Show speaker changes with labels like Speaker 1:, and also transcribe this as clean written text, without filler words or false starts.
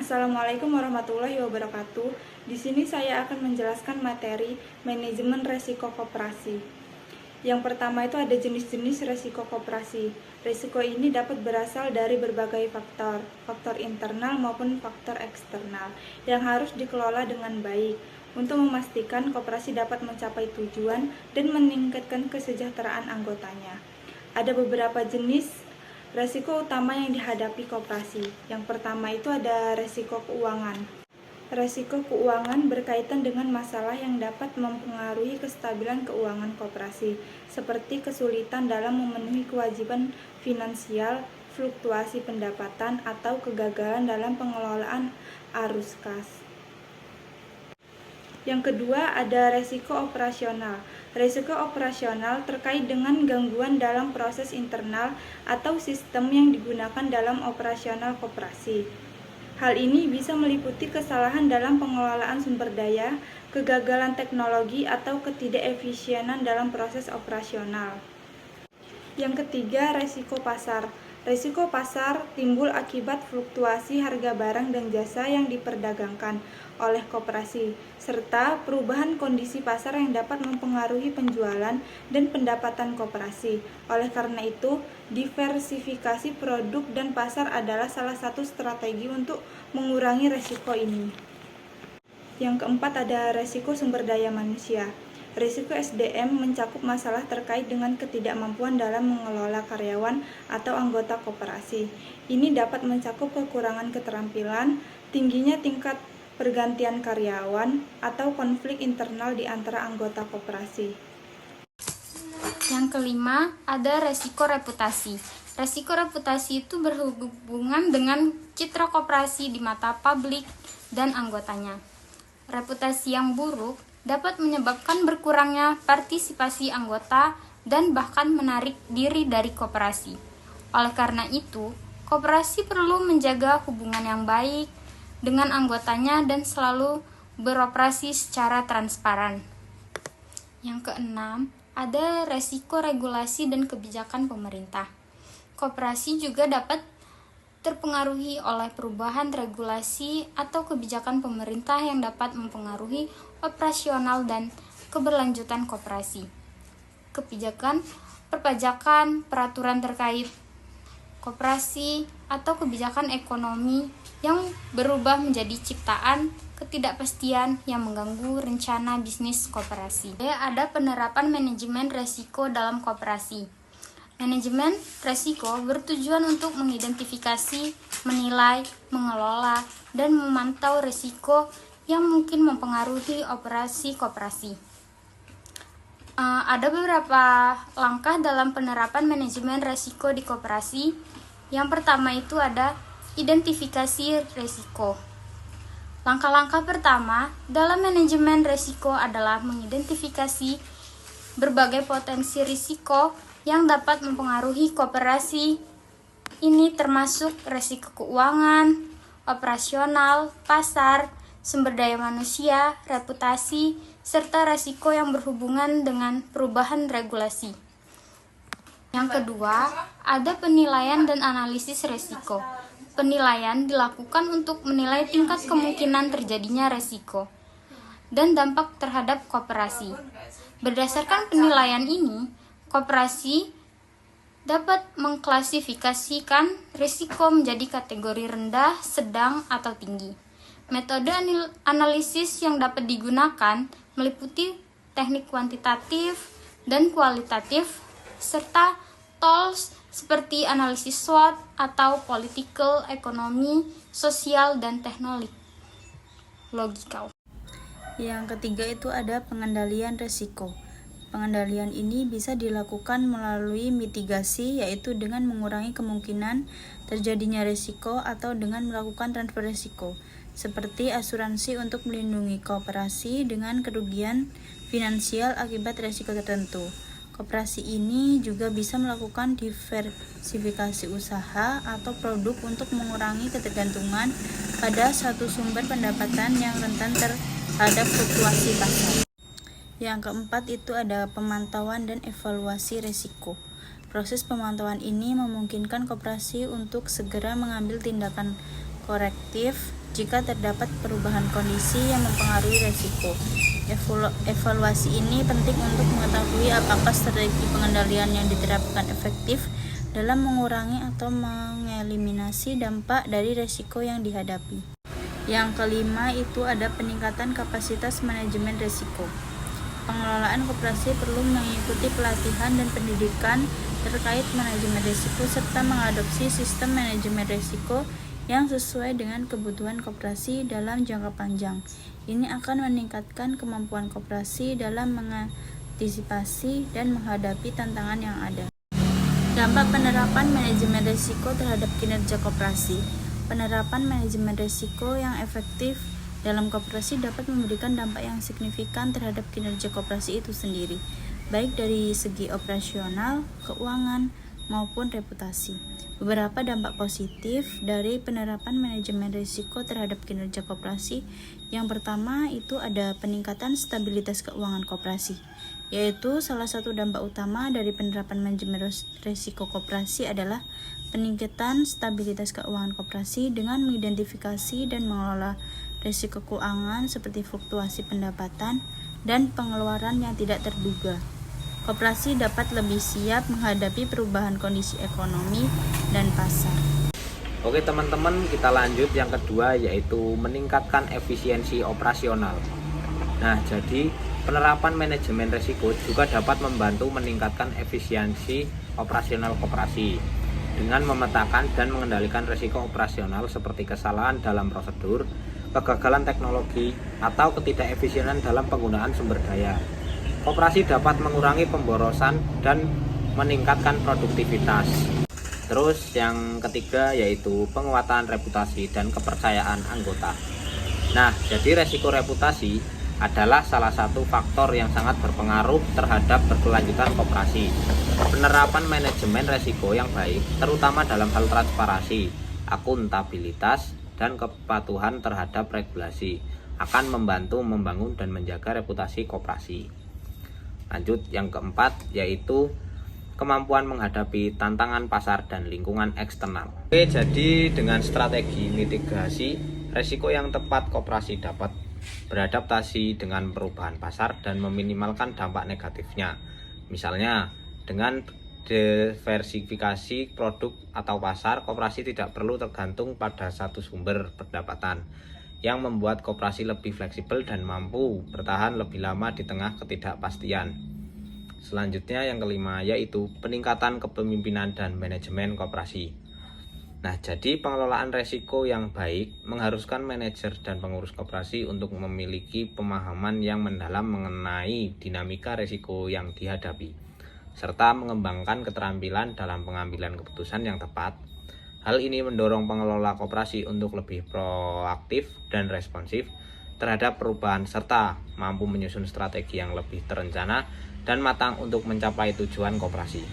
Speaker 1: Assalamualaikum warahmatullahi wabarakatuh. Di sini saya akan menjelaskan materi manajemen resiko koperasi. Yang pertama itu ada jenis-jenis resiko koperasi. Resiko ini dapat berasal dari berbagai faktor, faktor internal maupun faktor eksternal, yang harus dikelola dengan baik untuk memastikan koperasi dapat mencapai tujuan dan meningkatkan kesejahteraan anggotanya. Ada beberapa jenis resiko utama yang dihadapi koperasi. Yang pertama itu ada resiko keuangan. Resiko keuangan berkaitan dengan masalah yang dapat mempengaruhi kestabilan keuangan koperasi, seperti kesulitan dalam memenuhi kewajiban finansial, fluktuasi pendapatan, atau kegagalan dalam pengelolaan arus kas. Yang kedua ada resiko operasional. Resiko operasional terkait dengan gangguan dalam proses internal atau sistem yang digunakan dalam operasional koperasi. Hal ini bisa meliputi kesalahan dalam pengelolaan sumber daya, kegagalan teknologi, atau ketidakefisienan dalam proses operasional. Yang ketiga, resiko pasar. Resiko pasar timbul akibat fluktuasi harga barang dan jasa yang diperdagangkan oleh koperasi, serta perubahan kondisi pasar yang dapat mempengaruhi penjualan dan pendapatan koperasi. Oleh karena itu, diversifikasi produk dan pasar adalah salah satu strategi untuk mengurangi resiko ini. Yang keempat ada resiko sumber daya manusia. Risiko SDM mencakup masalah terkait dengan ketidakmampuan dalam mengelola karyawan atau anggota koperasi. Ini dapat mencakup kekurangan keterampilan, tingginya tingkat pergantian karyawan, atau konflik internal di antara anggota koperasi.
Speaker 2: Yang kelima, ada resiko reputasi. Resiko reputasi itu berhubungan dengan citra koperasi di mata publik dan anggotanya. Reputasi yang buruk dapat menyebabkan berkurangnya partisipasi anggota dan bahkan menarik diri dari koperasi. Oleh karena itu, koperasi perlu menjaga hubungan yang baik dengan anggotanya dan selalu beroperasi secara transparan. Yang keenam, ada resiko regulasi dan kebijakan pemerintah. Koperasi juga dapat terpengaruhi oleh perubahan regulasi atau kebijakan pemerintah yang dapat mempengaruhi operasional dan keberlanjutan koperasi. Kebijakan perpajakan, peraturan terkait koperasi, atau kebijakan ekonomi yang berubah menjadi ciptaan ketidakpastian yang mengganggu rencana bisnis koperasi. Ada penerapan manajemen resiko dalam koperasi. Manajemen resiko bertujuan untuk mengidentifikasi, menilai, mengelola, dan memantau resiko yang mungkin mempengaruhi operasi koperasi. Ada beberapa langkah dalam penerapan manajemen resiko di koperasi. Yang pertama itu ada identifikasi resiko. Langkah-langkah pertama dalam manajemen resiko adalah mengidentifikasi berbagai potensi risiko yang dapat mempengaruhi koperasi. Ini termasuk resiko keuangan, operasional, pasar, sumber daya manusia, reputasi, serta resiko yang berhubungan dengan perubahan regulasi. Yang kedua, ada penilaian dan analisis resiko. Penilaian dilakukan untuk menilai tingkat kemungkinan terjadinya resiko dan dampak terhadap koperasi. Berdasarkan penilaian ini, koperasi dapat mengklasifikasikan risiko menjadi kategori rendah, sedang, atau tinggi. Metode analisis yang dapat digunakan meliputi teknik kuantitatif dan kualitatif, serta tools seperti analisis SWOT atau political, ekonomi, sosial, dan teknologikal.
Speaker 1: Yang ketiga itu ada pengendalian risiko. Pengendalian ini bisa dilakukan melalui mitigasi, yaitu dengan mengurangi kemungkinan terjadinya risiko atau dengan melakukan transfer risiko, seperti asuransi untuk melindungi koperasi dengan kerugian finansial akibat risiko tertentu. Koperasi ini juga bisa melakukan diversifikasi usaha atau produk untuk mengurangi ketergantungan pada satu sumber pendapatan yang rentan terhadap fluktuasi pasar. Yang keempat itu ada pemantauan dan evaluasi risiko. Proses pemantauan ini memungkinkan koperasi untuk segera mengambil tindakan korektif jika terdapat perubahan kondisi yang mempengaruhi risiko. Evaluasi ini penting untuk mengetahui apakah strategi pengendalian yang diterapkan efektif dalam mengurangi atau mengeliminasi dampak dari risiko yang dihadapi. Yang kelima itu ada peningkatan kapasitas manajemen risiko. Pengelolaan koperasi perlu mengikuti pelatihan dan pendidikan terkait manajemen risiko serta mengadopsi sistem manajemen risiko yang sesuai dengan kebutuhan koperasi dalam jangka panjang. Ini akan meningkatkan kemampuan koperasi dalam mengantisipasi dan menghadapi tantangan yang ada. Dampak penerapan manajemen risiko terhadap kinerja koperasi. Penerapan manajemen risiko yang efektif dalam koperasi dapat memberikan dampak yang signifikan terhadap kinerja koperasi itu sendiri, baik dari segi operasional, keuangan, maupun reputasi. Beberapa dampak positif dari penerapan manajemen risiko terhadap kinerja koperasi. Yang pertama itu ada peningkatan stabilitas keuangan koperasi, yaitu salah satu dampak utama dari penerapan manajemen risiko koperasi adalah peningkatan stabilitas keuangan koperasi dengan mengidentifikasi dan mengelola risiko keuangan seperti fluktuasi pendapatan dan pengeluaran yang tidak terduga. Koperasi dapat lebih siap menghadapi perubahan kondisi ekonomi dan pasar.
Speaker 3: Oke teman-teman, kita lanjut yang kedua yaitu meningkatkan efisiensi operasional. Nah, jadi penerapan manajemen risiko juga dapat membantu meningkatkan efisiensi operasional koperasi dengan memetakan dan mengendalikan risiko operasional seperti kesalahan dalam prosedur, kegagalan teknologi, atau ketidakefisienan dalam penggunaan sumber daya. Koperasi dapat mengurangi pemborosan dan meningkatkan produktivitas. Terus yang ketiga yaitu penguatan reputasi dan kepercayaan anggota. Nah, jadi resiko reputasi adalah salah satu faktor yang sangat berpengaruh terhadap berkelanjutan koperasi. Penerapan manajemen resiko yang baik, terutama dalam hal transparansi, akuntabilitas, dan kepatuhan terhadap regulasi, akan membantu membangun dan menjaga reputasi koperasi. Lanjut yang keempat yaitu kemampuan menghadapi tantangan pasar dan lingkungan eksternal. Oke, jadi dengan strategi mitigasi resiko yang tepat, koperasi dapat beradaptasi dengan perubahan pasar dan meminimalkan dampak negatifnya. Misalnya dengan diversifikasi produk atau pasar, koperasi tidak perlu tergantung pada satu sumber pendapatan, yang membuat koperasi lebih fleksibel dan mampu bertahan lebih lama di tengah ketidakpastian. Selanjutnya yang kelima yaitu peningkatan kepemimpinan dan manajemen koperasi. Nah, jadi pengelolaan resiko yang baik mengharuskan manajer dan pengurus koperasi untuk memiliki pemahaman yang mendalam mengenai dinamika resiko yang dihadapi, serta mengembangkan keterampilan dalam pengambilan keputusan yang tepat. Hal ini mendorong pengelola koperasi untuk lebih proaktif dan responsif terhadap perubahan serta mampu menyusun strategi yang lebih terencana dan matang untuk mencapai tujuan koperasi.